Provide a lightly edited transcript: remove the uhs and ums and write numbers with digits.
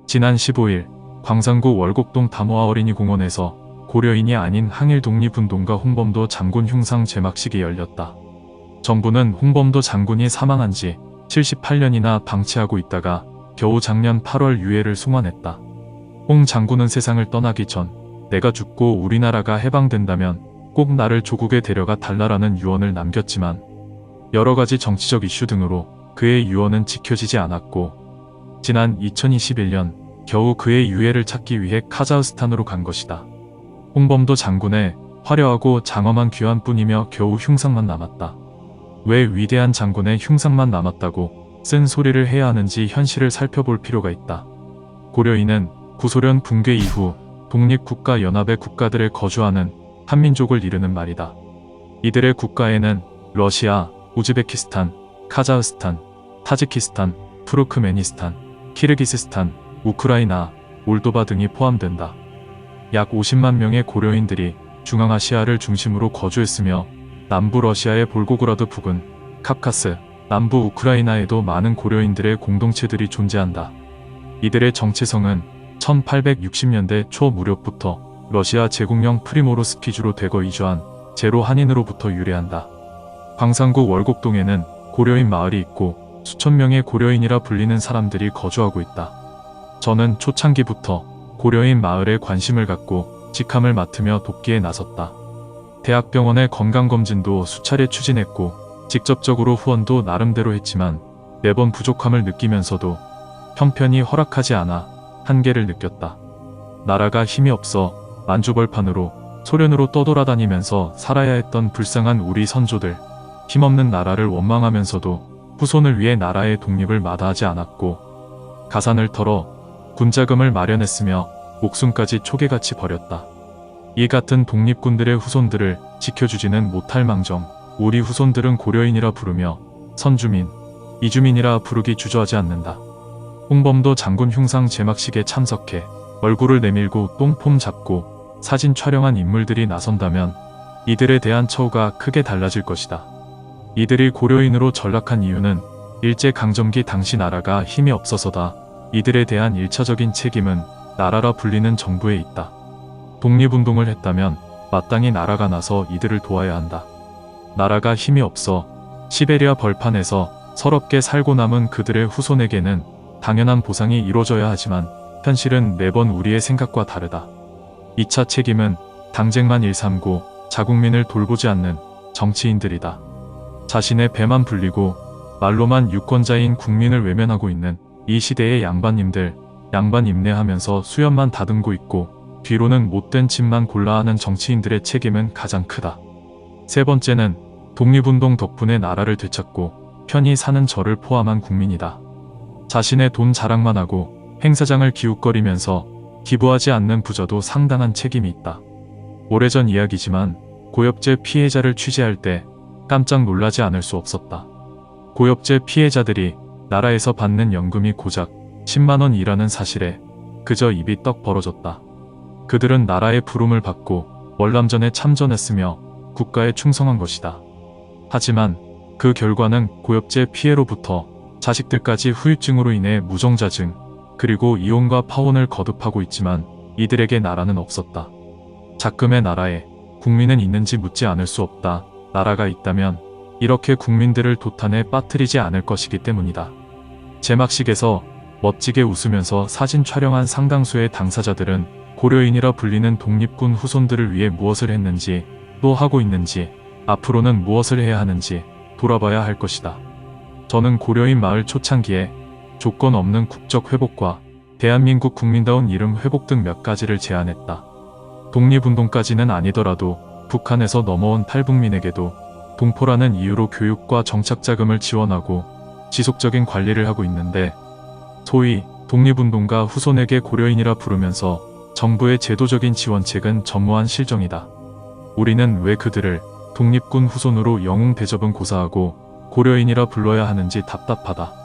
지난 15일 광산구 월곡동 담화 어린이공원에서 고려인이 아닌 항일 독립운동가 홍범도 장군 흉상 제막식이 열렸다. 정부는 홍범도 장군이 사망한 지 78년이나 방치하고 있다가 겨우 작년 8월 유해를 송환했다. 홍 장군은 세상을 떠나기 전 내가 죽고 우리나라가 해방된다면 꼭 나를 조국에 데려가 달라라는 유언을 남겼지만 여러가지 정치적 이슈 등으로 그의 유언은 지켜지지 않았고 지난 2021년 겨우 그의 유해를 찾기 위해 카자흐스탄으로 간 것이다. 홍범도 장군의 화려하고 장엄한 귀환뿐이며 겨우 흉상만 남았다. 왜 위대한 장군의 흉상만 남았다고 쓴 소리를 해야 하는지 현실을 살펴볼 필요가 있다. 고려인은 구소련 붕괴 이후 독립국가연합의 국가들에 거주하는 한민족을 이르는 말이다. 이들의 국가에는 러시아, 우즈베키스탄, 카자흐스탄, 타지키스탄, 투르크메니스탄, 키르기스스탄, 우크라이나, 몰도바 등이 포함된다. 약 50만 명의 고려인들이 중앙아시아를 중심으로 거주했으며 남부 러시아의 볼고그라드 부근, 카카스, 남부 우크라이나에도 많은 고려인들의 공동체들이 존재한다. 이들의 정체성은 1860년대 초 무렵부터 러시아 제국령 프리모르스키 주로 대거 이주한 제로 한인으로부터 유래한다. 광산구 월곡동에는 고려인 마을이 있고 수천 명의 고려인이라 불리는 사람들이 거주하고 있다. 저는 초창기부터 고려인 마을에 관심을 갖고 직함을 맡으며 돕기에 나섰다. 대학병원의 건강검진도 수차례 추진했고 직접적으로 후원도 나름대로 했지만 매번 부족함을 느끼면서도 형편이 허락하지 않아 한계를 느꼈다. 나라가 힘이 없어 만주벌판으로 소련으로 떠돌아다니면서 살아야 했던 불쌍한 우리 선조들, 힘없는 나라를 원망하면서도 후손을 위해 나라의 독립을 마다하지 않았고 가산을 털어 군자금을 마련했으며 목숨까지 초계같이 버렸다. 이 같은 독립군들의 후손들을 지켜주지는 못할 망정 우리 후손들은 고려인이라 부르며 선주민, 이주민이라 부르기 주저하지 않는다. 홍범도 장군 흉상 제막식에 참석해 얼굴을 내밀고 똥폼 잡고 사진 촬영한 인물들이 나선다면 이들에 대한 처우가 크게 달라질 것이다. 이들이 고려인으로 전락한 이유는 일제강점기 당시 나라가 힘이 없어서다. 이들에 대한 1차적인 책임은 나라라 불리는 정부에 있다. 독립운동을 했다면 마땅히 나라가 나서 이들을 도와야 한다. 나라가 힘이 없어 시베리아 벌판에서 서럽게 살고 남은 그들의 후손에게는 당연한 보상이 이루어져야 하지만 현실은 매번 우리의 생각과 다르다. 2차 책임은 당쟁만 일삼고 자국민을 돌보지 않는 정치인들이다. 자신의 배만 불리고 말로만 유권자인 국민을 외면하고 있는 이 시대의 양반님들, 양반 임내하면서 수염만 다듬고 있고 뒤로는 못된 짓만 골라 하는 정치인들의 책임은 가장 크다. 세 번째는 독립운동 덕분에 나라를 되찾고 편히 사는 저를 포함한 국민이다. 자신의 돈 자랑만 하고 행사장을 기웃거리면서 기부하지 않는 부자도 상당한 책임이 있다. 오래전 이야기지만 고엽제 피해자를 취재할 때 깜짝 놀라지 않을 수 없었다. 고엽제 피해자들이 나라에서 받는 연금이 고작 10만원이라는 사실에 그저 입이 떡 벌어졌다. 그들은 나라의 부름을 받고 월남전에 참전했으며 국가에 충성한 것이다. 하지만 그 결과는 고엽제 피해로부터 자식들까지 후유증으로 인해 무정자증 그리고 이혼과 파혼을 거듭하고 있지만 이들에게 나라는 없었다. 작금의 나라에 국민은 있는지 묻지 않을 수 없다. 나라가 있다면 이렇게 국민들을 도탄에 빠뜨리지 않을 것이기 때문이다. 제막식에서 멋지게 웃으면서 사진 촬영한 상당수의 당사자들은 고려인이라 불리는 독립군 후손들을 위해 무엇을 했는지, 또 하고 있는지, 앞으로는 무엇을 해야 하는지 돌아봐야 할 것이다. 저는 고려인 마을 초창기에 조건 없는 국적 회복과 대한민국 국민다운 이름 회복 등 몇 가지를 제안했다. 독립운동까지는 아니더라도 북한에서 넘어온 탈북민에게도 동포라는 이유로 교육과 정착자금을 지원하고 지속적인 관리를 하고 있는데 소위 독립운동가 후손에게 고려인이라 부르면서 정부의 제도적인 지원책은 전무한 실정이다. 우리는 왜 그들을 독립군 후손으로 영웅 대접은 고사하고 고려인이라 불러야 하는지 답답하다.